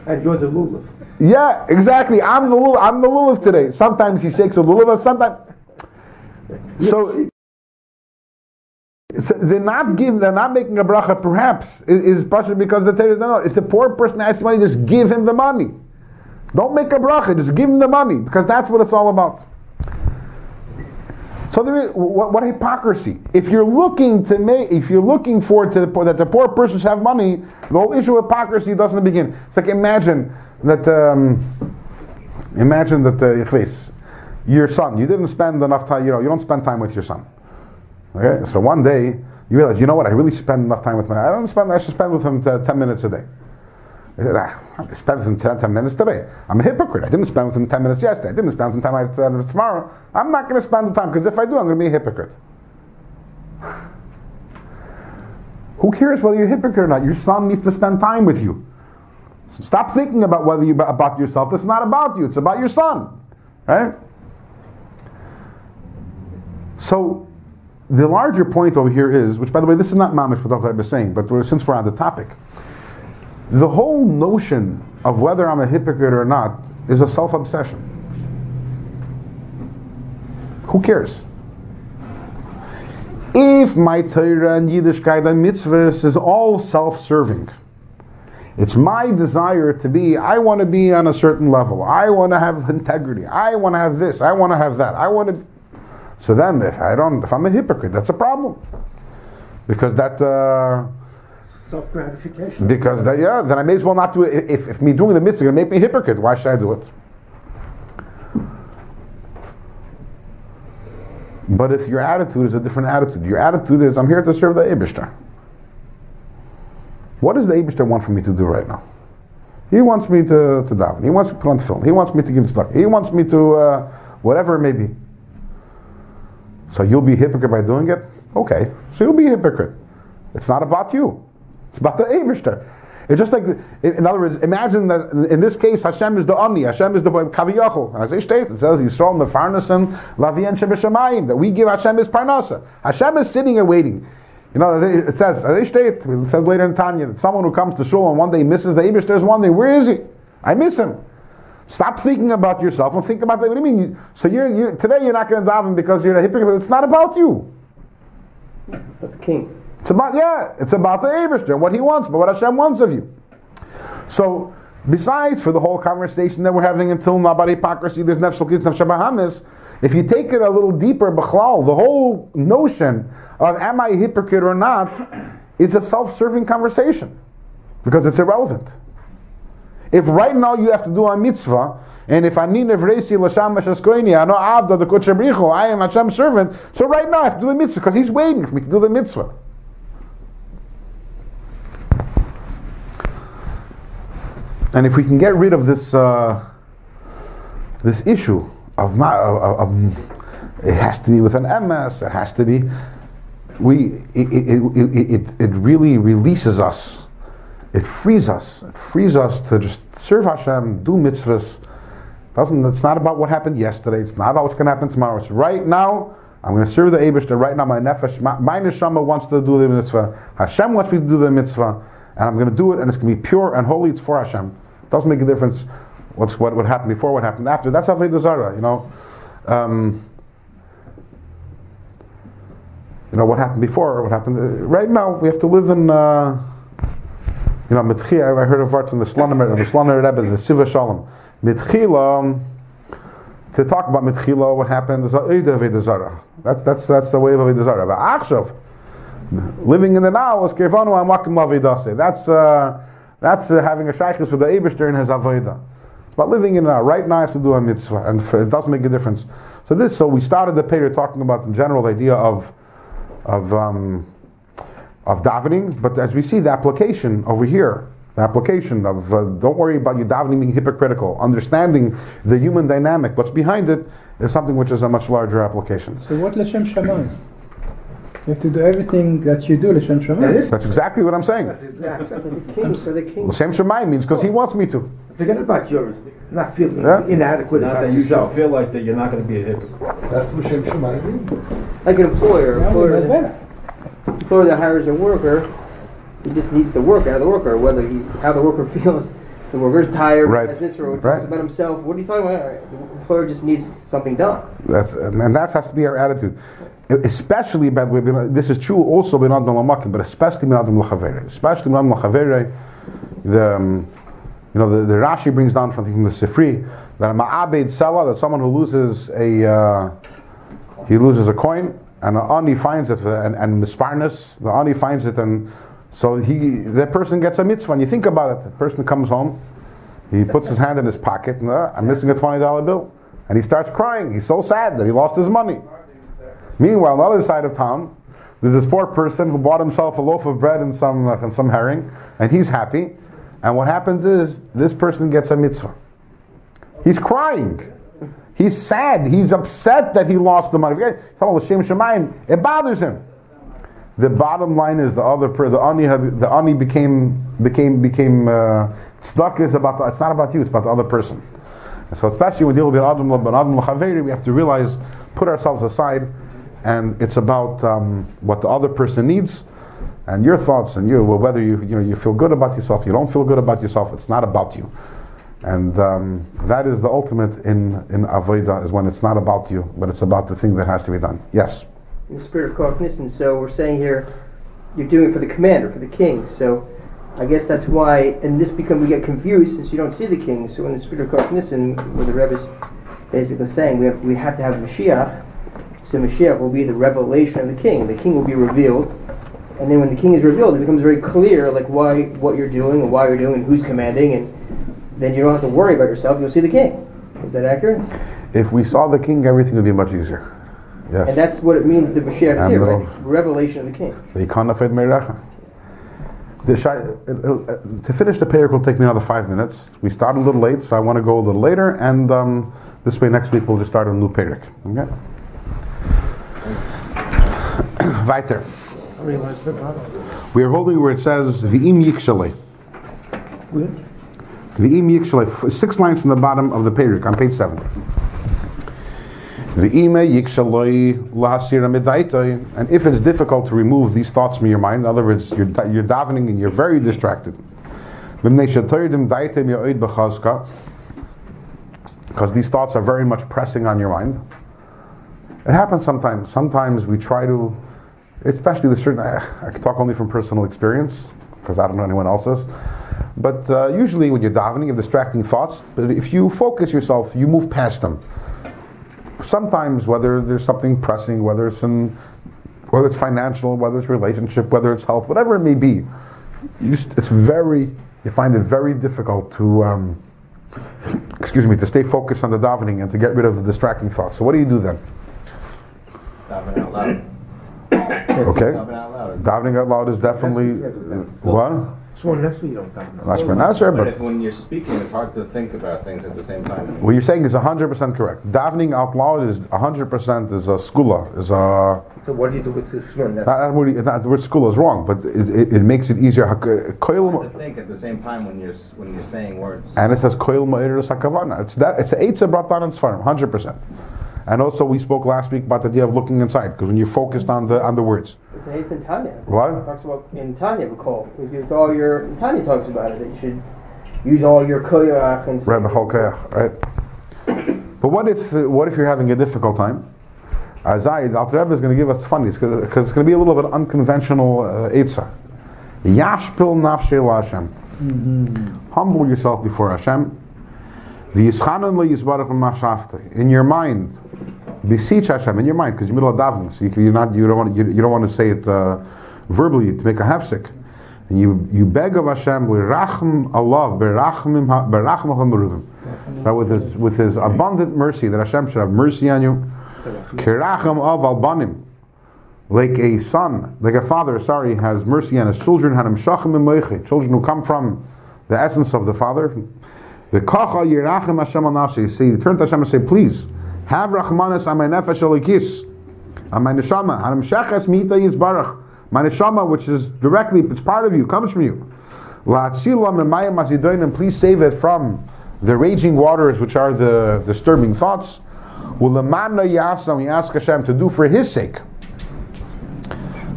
And you're the lulav. Yeah, exactly. I'm the lulav today. Sometimes he shakes a lulav, sometimes. So they're not making a bracha. Perhaps is partially because the Torah. No. If the poor person asks money, just give him the money. Don't make a bracha. Just give him the money because that's what it's all about. So there is, what hypocrisy! If you're looking for that the poor person should have money, the whole issue of hypocrisy doesn't begin. It's like imagine that your son, you didn't spend enough time. You don't spend time with your son. Okay, so one day you realize, you know what? I really spend enough time with I should spend with him 10 minutes a day. I spent with him 10 minutes today. I'm a hypocrite. I didn't spend with him 10 minutes yesterday. I didn't spend with him tomorrow. I'm not going to spend the time, because if I do, I'm going to be a hypocrite. Who cares whether you're a hypocrite or not? Your son needs to spend time with you. So stop thinking about about yourself. It's not about you. It's about your son, right? So the larger point over here is, which by the way, this is not mamish what I was saying, but since we're on the topic, the whole notion of whether I'm a hypocrite or not is a self-obsession. Who cares? If my Torah and Yiddishkeit and mitzvahs is all self-serving, it's my desire I want to be on a certain level. I want to have integrity. I want to have this. I want to have that. So then if I'm a hypocrite, that's a problem. Because that... self-gratification. Because then I may as well not do it. If me doing the mitzvah is going to make me a hypocrite, why should I do it? But if your attitude is a different attitude, your attitude is, I'm here to serve the Eibishter. What does the Eibishter want for me to do right now? He wants me to daven. He wants me to put on film. He wants me to give tzedakah. He wants me to whatever it may be. So you'll be a hypocrite by doing it? Okay. So you'll be a hypocrite. It's not about you. It's about the Eibishter. It's just like, in other words, imagine that in this case, Hashem is the Ani, Hashem is the Kaviyachol. As it states, it says, Yisrael mefarnasen laviyen shebeshamayim, that we give Hashem his parnasa. Hashem is sitting and waiting. You know, it says, as it says later in Tanya, that someone who comes to shul and one day misses the Eibishter's one day, where is he? I miss him. Stop thinking about yourself and think about that. What do you mean? So today you're not going to daven because you're a hypocrite. It's not about you. But the king. It's about the Eibishter and what he wants, but what Hashem wants of you. So, besides for the whole conversation that we're having until now about hypocrisy, there's nefesh l'kis, nefesh bahamis. If you take it a little deeper, b'chlal, the whole notion of am I a hypocrite or not is a self-serving conversation because it's irrelevant. If right now you have to do a mitzvah, and if I need nevresi l'sham mashaskoini, I know avda the kodesh brichu, I am Hashem's servant, so right now I have to do the mitzvah because He's waiting for me to do the mitzvah. And if we can get rid of this this issue of it has to be with an MS, it has to be, it really releases us. It frees us. It frees us to just serve Hashem, do mitzvahs. It's not about what happened yesterday. It's not about what's going to happen tomorrow. It's right now. I'm going to serve the Eibishter. Right now, my nefesh, my neshama wants to do the mitzvah. Hashem wants me to do the mitzvah, and I'm going to do it, and it's going to be pure and holy. It's for Hashem. It doesn't make a difference what happened before, what happened after. That's Avodah Zarah, you know. What happened before, what happened right now. We have to live in. Mitchila, I heard a word from the Sloner Rebbe, the Siva Shalom. Mitchila, to talk about Mitchila, what happened is Avodah Zarah. That's the way of Avodah Zarah. But Achshav, living in the now, is Kirvanu Amakim Lavidase. That's having a shaykhus with the Eibishter in his Avodah. It's about living in the now. Right now I have to do a mitzvah, and it does make a difference. So we started the paper talking about the general idea of davening, but as we see the application over here, the application of don't worry about your davening being hypocritical, understanding the human dynamic, what's behind it, is something which is a much larger application. So what L'Shem Shamayim? You have to do everything that you do L'Shem Shamayim. That's exactly what I'm saying. That's exactly the king. So the king. L'Shem Shamayim means because he wants me to. Forget about your not feeling inadequate not about that you yourself. should feel like that you're not going to be a hypocrite. That's L'Shem Shamayim. Like an employer that hires a worker, he just needs the work out of the worker, whether how the worker feels the worker's tired, Right. has this, or talks Right. about himself. What are you talking about? The employer just needs something done. And that has to be our attitude. Especially, by the way, this is true also but especially especially the Rashi brings down from the Sifri that a ma'abed selah, that someone who loses a coin, and the ani finds it, and misparnus, the ani finds it, and so that person gets a mitzvah. And you think about it, the person comes home, he puts his hand in his pocket, and I'm missing a $20 bill, and he starts crying. He's so sad that he lost his money. Meanwhile, on the other side of town, there's this poor person who bought himself a loaf of bread and some herring, and he's happy. And what happens is, this person gets a mitzvah. He's crying. He's sad. He's upset that he lost the money. It bothers him. The bottom line is the ani became stuck. It's not about you. It's about the other person. And so especially when we deal with adam l'chaveri, we have to realize, put ourselves aside, and it's about what the other person needs, and your thoughts, and whether you feel good about yourself, you don't feel good about yourself. It's not about you. And that is the ultimate in avodah, is when it's not about you, but it's about the thing that has to be done. Yes? In the spirit of cognizance, so we're saying here, you're doing it for the commander, for the king. So I guess that's why, and we get confused since you don't see the king. So in the spirit of cognizance, where the Rebbe is basically saying we have to have Mashiach, so Mashiach will be the revelation of the king. The king will be revealed, and then when the king is revealed, it becomes very clear, like what you're doing and why you're doing and who's commanding, and then you don't have to worry about yourself. You'll see the king. Is that accurate? If we saw the king, everything would be much easier. Yes. And that's what it means. The Mashiach is here, right? Revelation of the king. To finish the parak will take me another 5 minutes. We started a little late, so I want to go a little later, and this way next week we'll just start a new parak. Okay? Weiter. We are holding where it says V'im Yikshalei. V'im Yikshalei, 6 lines from the bottom of the parak on page 70. V'ime Yikshalei lahasira midaitoi. And if it's difficult to remove these thoughts from your mind, in other words, you're davening and you're very distracted, because these thoughts are very much pressing on your mind. It happens sometimes. Sometimes we try to, especially I can talk only from personal experience, because I don't know anyone else's. But usually when you're davening, you have distracting thoughts. But if you focus yourself, you move past them. Sometimes, whether there's something pressing, whether it's financial, whether it's relationship, whether it's health, whatever it may be, you find it very difficult to, to stay focused on the davening and to get rid of the distracting thoughts. So what do you do then? Davening out loud. Okay. Davening out loud is definitely what? That's But if when you're speaking, it's hard to think about things at the same time. What you're saying is 100% correct. Davening out loud is 100% is a skula. So what do you do with the shmon? The word skula is wrong, but it makes it easier. Hard to think at the same time when you're saying words. And it says koil ma'ir sakavana. It's a eitzah brought down in Sfarim, 100%. And also we spoke last week about the idea of looking inside, because when you're focused on the words. It's an eighth in Tanya. What? It talks about in Tanya, recall. Tanya talks about it, that you should use all your koyach and right? But what if you're having a difficult time? Azai, the Alter Rebbe is going to give us funnies, because it's going to be a little bit unconventional eitzah. Yashpil nafshei Hashem. Humble yourself before Hashem. In your mind, beseech Hashem in your mind, because you're middle of davening, so you don't want to say it verbally to make a hefsek, and you beg of Hashem that with his abundant mercy, that Hashem should have mercy on you, like a son, like a father, has mercy on his children, children who come from the essence of the father. The kacha yirachem Hashem al nafshi. You see, turn to Hashem and say, please, have rachmanis on my nefesh alikis, on my neshama. Hanam sheches mita yizbarach. My neshama, which is directly, it's part of you, comes from you. La'atzila memayim azidoin, and please save it from the raging waters, which are the disturbing thoughts. U'lemanna yasa, we ask Hashem to do for His sake.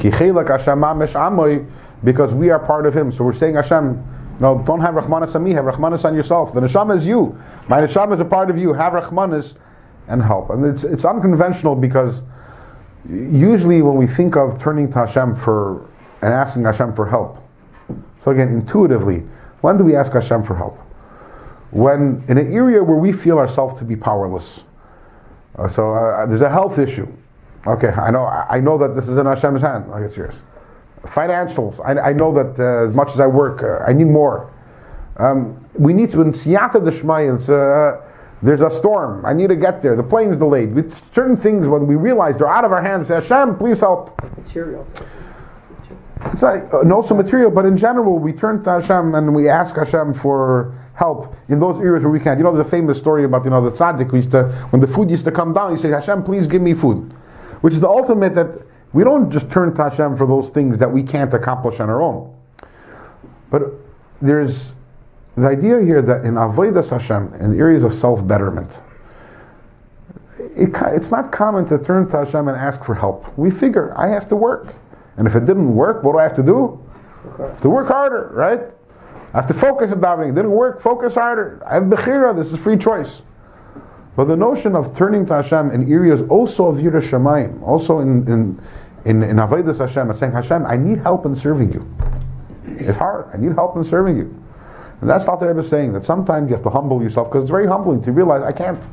Ki chelak Hashem amesh amoy, because we are part of Him. So we're saying, Hashem, No, don't have Rahmanas on me, have Rahmanas on yourself. The neshama is you. My neshama is a part of you. Have Rahmanas and help. And it's unconventional because usually when we think of turning to Hashem and asking Hashem for help, so again, intuitively, when do we ask Hashem for help? When in an area where we feel ourselves to be powerless. There's a health issue. Okay, I know that this is in Hashem's hand. Like it's yours. Financials. I know that as much as I work, I need more. We need to, in siyata d'shmaya, there's a storm. I need to get there. The plane's delayed. With certain things, when we realize they're out of our hands, say, Hashem, please help. Material. It's not also material, but in general, we turn to Hashem and we ask Hashem for help in those areas where we can. There's a famous story about the tzaddik who when the food used to come down, he said, Hashem, please give me food. Which is the ultimate that we don't just turn to Hashem for those things that we can't accomplish on our own. But there's the idea here that in avodas Hashem, in areas of self-betterment, it's not common to turn to Hashem and ask for help. We figure, I have to work. And if it didn't work, what do I have to do? I have to work harder, right? I have to focus on davening. It didn't work, focus harder. I have bechira, this is free choice. But the notion of turning to Hashem in areas also of Yiras Shamayim, also in avodas Hashem, and saying, Hashem, I need help in serving you. It's hard. I need help in serving you. And that's what the Rebbe is saying, that sometimes you have to humble yourself, because it's very humbling to realize I can't.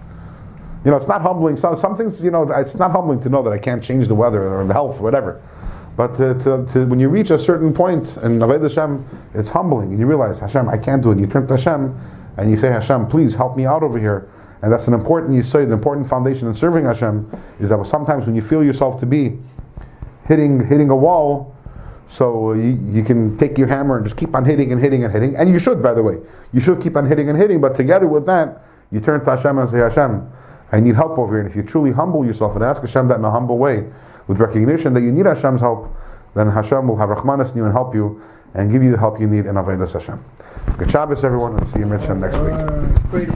It's not humbling. Some things, it's not humbling to know that I can't change the weather or the health, whatever. But when you reach a certain point in avodas Hashem, it's humbling, and you realize, Hashem, I can't do it. You turn to Hashem, and you say, Hashem, please help me out over here. And that's an important, the important foundation in serving Hashem, is that sometimes when you feel yourself to be hitting a wall, so you can take your hammer and just keep on hitting and hitting and hitting. And you should, by the way. You should keep on hitting and hitting, but together with that, you turn to Hashem and say, Hashem, I need help over here. And if you truly humble yourself and ask Hashem that in a humble way, with recognition that you need Hashem's help, then Hashem will have Rahmanas in you and help you, and give you the help you need in avodas Hashem. Good Shabbos, everyone, and see you next week.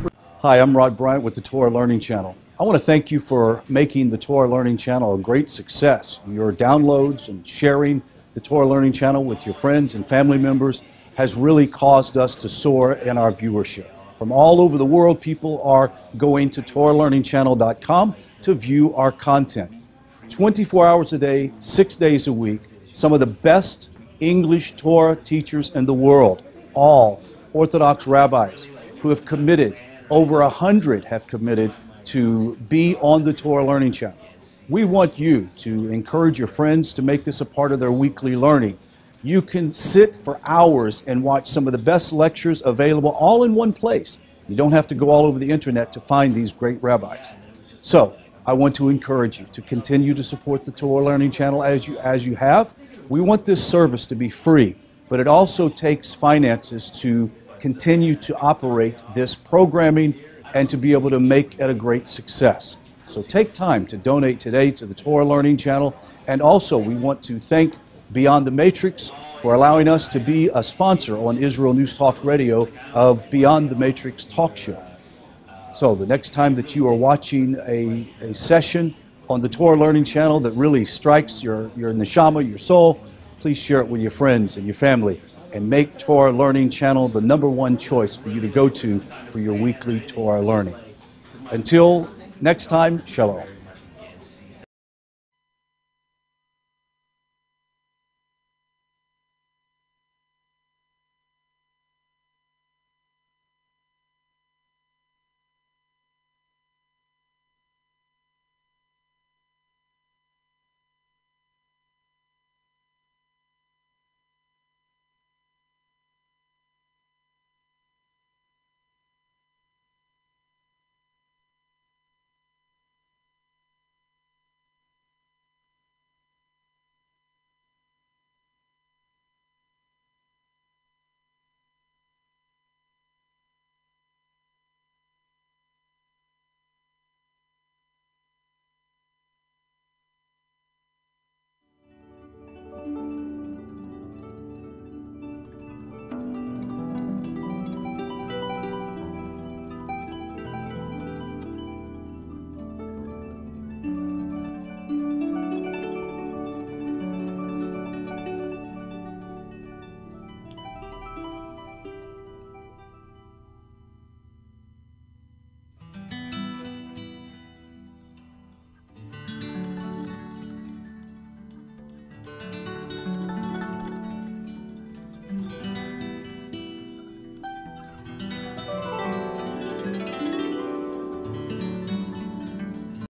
Hi, I'm Rod Bryant with the Torah Learning Channel. I want to thank you for making the Torah Learning Channel a great success. Your downloads and sharing the Torah Learning Channel with your friends and family members has really caused us to soar in our viewership. From all over the world, people are going to TorahLearningChannel.com to view our content. 24 hours a day, 6 days a week, some of the best English Torah teachers in the world, all Orthodox rabbis who have committed, over 100 have committed to be on the Torah Learning Channel. We want you to encourage your friends to make this a part of their weekly learning. You can sit for hours and watch some of the best lectures available all in one place. You don't have to go all over the internet to find these great rabbis. So, I want to encourage you to continue to support the Torah Learning Channel as you have. We want this service to be free, but it also takes finances to continue to operate this programming and to be able to make it a great success. So take time to donate today to the Torah Learning Channel, and also we want to thank Beyond the Matrix for allowing us to be a sponsor on Israel News Talk Radio of Beyond the Matrix Talk Show. So the next time that you are watching a session on the Torah Learning Channel that really strikes your neshama, your soul, please share it with your friends and your family and make Torah Learning Channel the #1 choice for you to go to for your weekly Torah learning. Until next time, shalom.